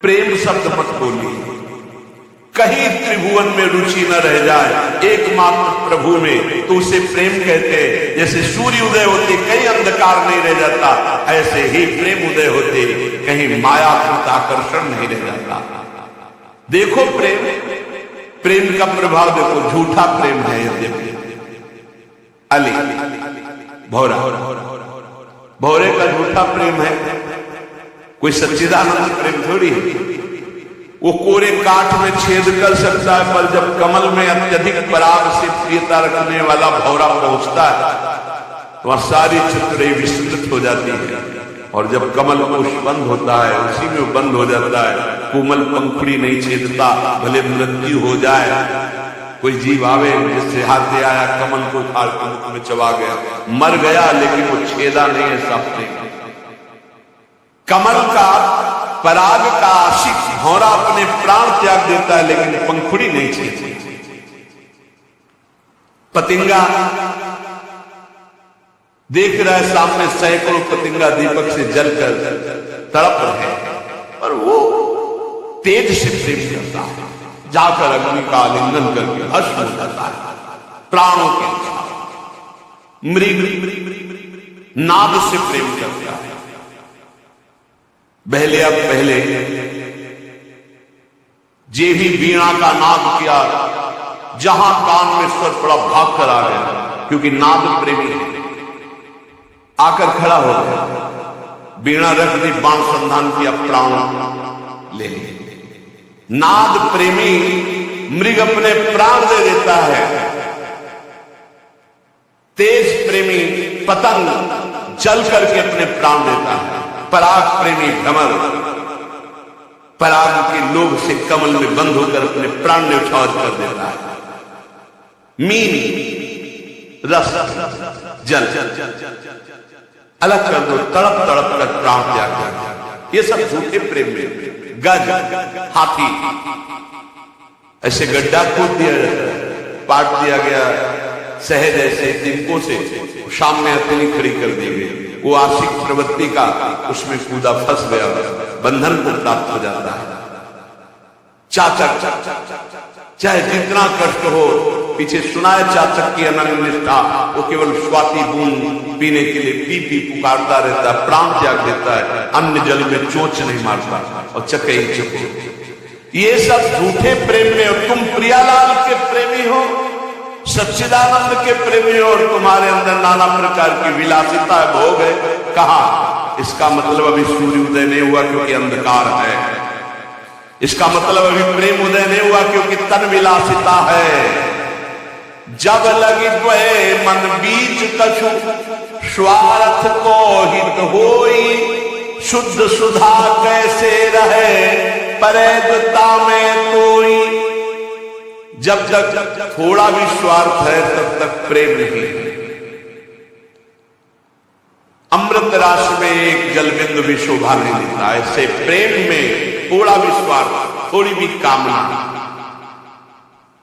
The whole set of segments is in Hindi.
प्रेम शब्द मत बोलिए, कहीं त्रिभुवन में रुचि न रह जाए, एकमात्र प्रभु में तो उसे प्रेम कहते हैं। जैसे सूर्य उदय होते कहीं अंधकार नहीं रह जाता, ऐसे ही प्रेम उदय होते कहीं माया का आकर्षण नहीं रह जाता। देखो प्रेम का प्रभाव देखो, झूठा प्रेम है यद्यपि। अली भौरे का झूठा प्रेम है, कोई सच्चिदानंद प्रेम थोड़ी है। वो कोरे काठ में छेद कर सकता है, पर जब कमल में अत्यधिक पराग से प्रियता रखने वाला भौरा पहुंचता है तो वह सारी चित्र विस्तृत हो जाती है। और जब कमल कोश बंद होता है उसी में बंद हो जाता है, कोमल पंखुड़ी नहीं छेदता, भले मृत्यु हो जाए। कोई जीव आवे जिससे हाथे आया, कमल को उखाड़ के मुख में चबा गया, मर गया लेकिन वो छेदा नहीं है सामने। कमल का पराग का आशिक भौरा अपने प्राण त्याग देता है लेकिन पंखुड़ी नहीं छेदती। पतिंगा देख रहा है सामने सैकड़ों पतिंगा दीपक से जलकर तड़प रहे हैं, और वो तेज से प्रेम करता है, जाकर अग्नि का आलिंगन करके भस्म हो जाता है प्राणों के। मृग नाद से प्रेम करता है। पहले जे भी वीणा का नाद किया, जहां कान में स्वर पड़ा भाग कर आ गया, क्योंकि नाद प्रेमी है। आकर खड़ा हो गया, वीणा रख दी, बाण संधान किया, प्राण ले लिए। नाद प्रेमी मृग अपने प्राण दे देता है। तेज प्रेमी पतंग जल करके अपने प्राण देता है। पराग प्रेमी भ्रमर पराग के लोभ से कमल में बंद होकर अपने प्राण न्यौछावर कर देता है। मीन रस जल अलग कर दो, तड़प तड़प कर प्राण त्याग कर, ये सब झूठे प्रेम में। गज हाथी ऐसे गड्ढा खोद दिया जाता है, पाट दिया गया सहज ऐसे तिनकों से, शाम में हथेली खड़ी कर दी गई, वो आशिक प्रवृत्ति का उसमें कूदा, फंस गया, बंधन को प्राप्त हो जाता है। चाचक चाहे जितना कष्ट हो, पीछे सुना है चाचक की अनन्य निष्ठा, वो केवल स्वाति बूंद पीने के लिए पी पी पुकारता रहता है, प्राण त्याग देता है, अन्य जल में चोंच नहीं मारता और चके ही चुके। ये सब झूठे प्रेम में, और तुम प्रियालाल के प्रेमी हो, सच्चिदानंद के प्रेमी हो, और तुम्हारे अंदर नाना प्रकार की विलासिता भोग है। कहा इसका मतलब अभी सूर्य उदय नहीं हुआ क्योंकि अंधकार है। इसका मतलब अभी प्रेम उदय नहीं हुआ क्योंकि तन विलासिता है। जब लगी द्वय मन बीच कछु, स्वार्थ को हित होई, शुद्ध सुधा कैसे रहे परेदता में कोई। जब तक थोड़ा भी स्वार्थ है तब तक प्रेम नहीं है। अमृत राश में एक जलबिंदु भी शोभा नहीं देता, ऐसे प्रेम में थोड़ा भी स्वार्थ, थोड़ी भी कामना।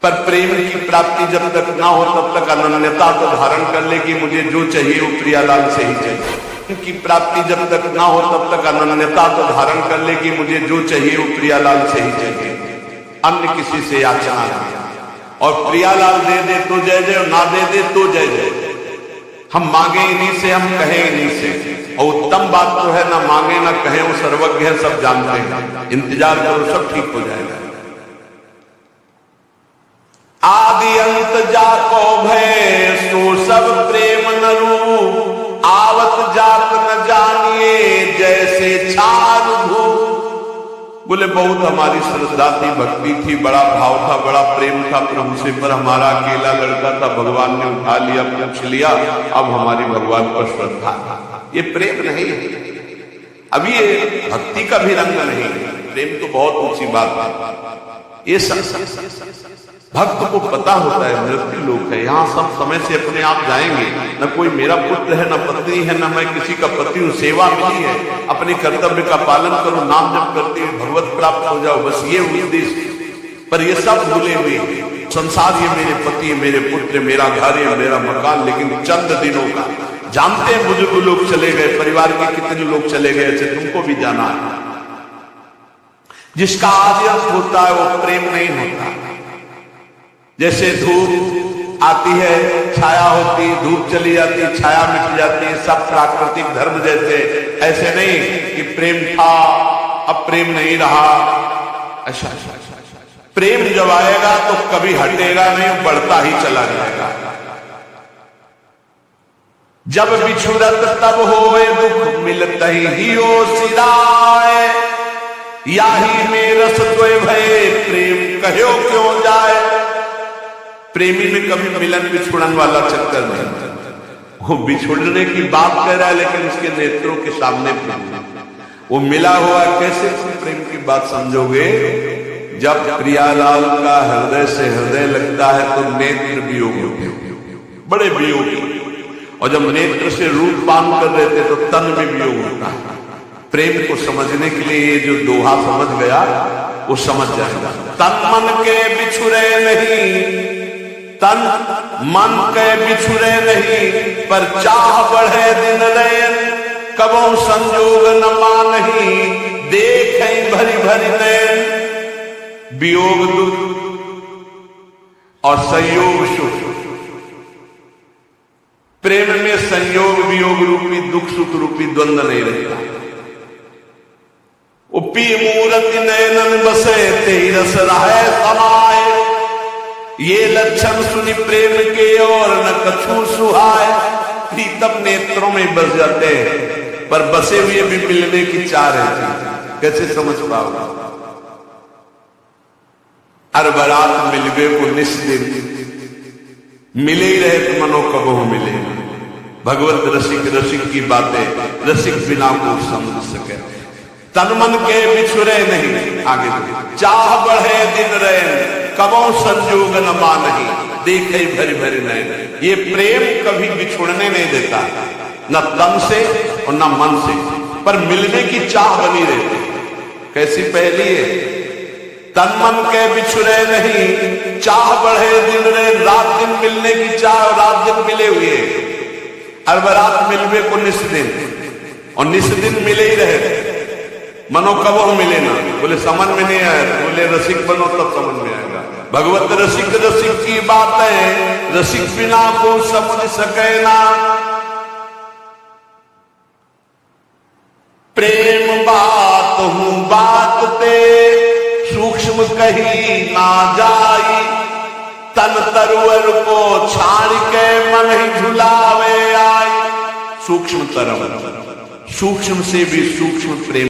पर प्रेम की प्राप्ति जब तक ना हो तब तक अनन्यता को धारण कर ले कि मुझे जो चाहिए वो प्रियालाल से ही चाहिए। की प्राप्ति जब तक ना हो तब तक अनन्यता को धारण कर ले कि मुझे जो चाहिए वो प्रियालाल से ही चाहिए, अन्य किसी से याचना नहीं। और प्रियालाल दे दे तो जय जय, ना दे दे तो जय जय। हम मांगे इन्हीं से, हम कहें इन्हीं से। और उत्तम बात तो है ना मांगे ना कहें, वो सर्वज्ञ है, सब जानते हैं। इंतजार करो, सब ठीक हो जाएगा। आदि अंत जाको भय सो सब प्रेम न रूप, आवत जात न जानिए जैसे छार धूप। बोले बहुत हमारी श्रद्धा थी, भक्ति थी, बड़ा भाव था, बड़ा प्रेम था प्रभु से, पर हमारा अकेला लड़का था, भगवान ने उठा लिया, पूछ लिया, अब हमारी भगवान पर श्रद्धा। ये प्रेम नहीं है, अभी ये भक्ति का भी रंग नहीं है। प्रेम तो बहुत ऊंची बात है। ये सब भक्त को पता होता है, मृत्यु लोक है, यहाँ सब समय से अपने आप जाएंगे। न कोई मेरा पुत्र है, न पत्नी है, न मैं किसी का पति हूँ। सेवा मिली है, अपने कर्तव्य का पालन करो, नाम जप करते हुए भगवत प्राप्त हो जाओ, बस ये उद्देश्य। पर ये सब भूले हुए संसार, ये मेरे पति, मेरे पुत्र, मेरा घर है, मेरा मकान, लेकिन चंद दिनों का। जानते हैं बुजुर्ग लोग चले गए, परिवार के कितने लोग चले गए, तुमको भी जाना है। जिसका आदि अंत होता है वो प्रेम नहीं होता। जैसे धूप आती है, छाया होती, धूप चली जाती, छाया मिट जाती है, सब प्राकृतिक धर्म जैसे। ऐसे नहीं कि प्रेम था अब प्रेम नहीं रहा। ऐसा प्रेम जब आएगा तो कभी हटेगा नहीं, बढ़ता ही चला जाएगा। जब बिछुड़त तब होवे दुख, मिलत ही हो सिराय। याही में रस द्वय भये, प्रेम कहो क्यों जाए। प्रेमी में कभी मिलन बिछुड़न वाला चक्कर नहीं। वो बिछुड़ने की बात कह रहा है लेकिन उसके नेत्रों के सामने वो मिला हुआ। कैसे प्रेम की बात समझोगे? जब प्रियालाल का हृदय से हृदय लगता है तो नेत्र वियोग होते हैं, बड़े वियोगी। और जब नेत्र से रूप पान कर रहे थे तो तन में वियोग होता है। प्रेम को समझने के लिए ये जो दोहा समझ गया वो समझ जाएगा। तन मन के बिछुरे नहीं, तन मन के बिछुरे नहीं, पर चाह बढ़े दिन नयन। कबो संजोग न मानही, देखें भरी भरी नयन। वियोग दुख और संयोग सुख। प्रेम में संयोग वियोग रूपी दुख सुख रूपी द्वंद्व नहीं रहता। उपी मूर्ति नयनन बसे, तेहि रस रहे समाए। ये लक्षण सुनी प्रेम के और न कछु सुहाए। प्रीतम नेत्रों में बस जाते हैं पर बसे हुए भी मिलने की चाह रहती। कैसे समझ पाओगे? हर बरात मिलवे को निस्दिन, मिले ही रहे तो मनो कबो मिले। भगवत रसिक रसिक की बातें रसिक बिना को समझ सके। तन मन के बिछुरे नहीं, आगे चाह बढ़े दिन रहे, कबो संजोग न मानही, देखे भरी भरी नयन। ये प्रेम कभी बिछुड़ने नहीं देता, न तन से और न मन से, पर मिलने की चाह बनी रहती। कैसी पहली है? तन मन के बिछुरे नहीं, चाह बढ़े दिन रहे। रात दिन मिलने की चाह और रात दिन मिले हुए। हर रात मिलवे को निस दिन और निस दिन मिले ही रहे। मनो कब हो मिले ना, बोले समझ में नहीं आया, बोले रसिक बनो तब समझ में आएगा। भगवत रसिक रसिक की बातें रसिक बिना को समझ सके ना। प्रेम बात हूं बात ते, सूक्ष्म कही ना जाई। तन तरवर को छाड़ के मन ही झुलावे आई। सूक्ष्म तरव, सूक्ष्म से भी सूक्ष्म प्रेम।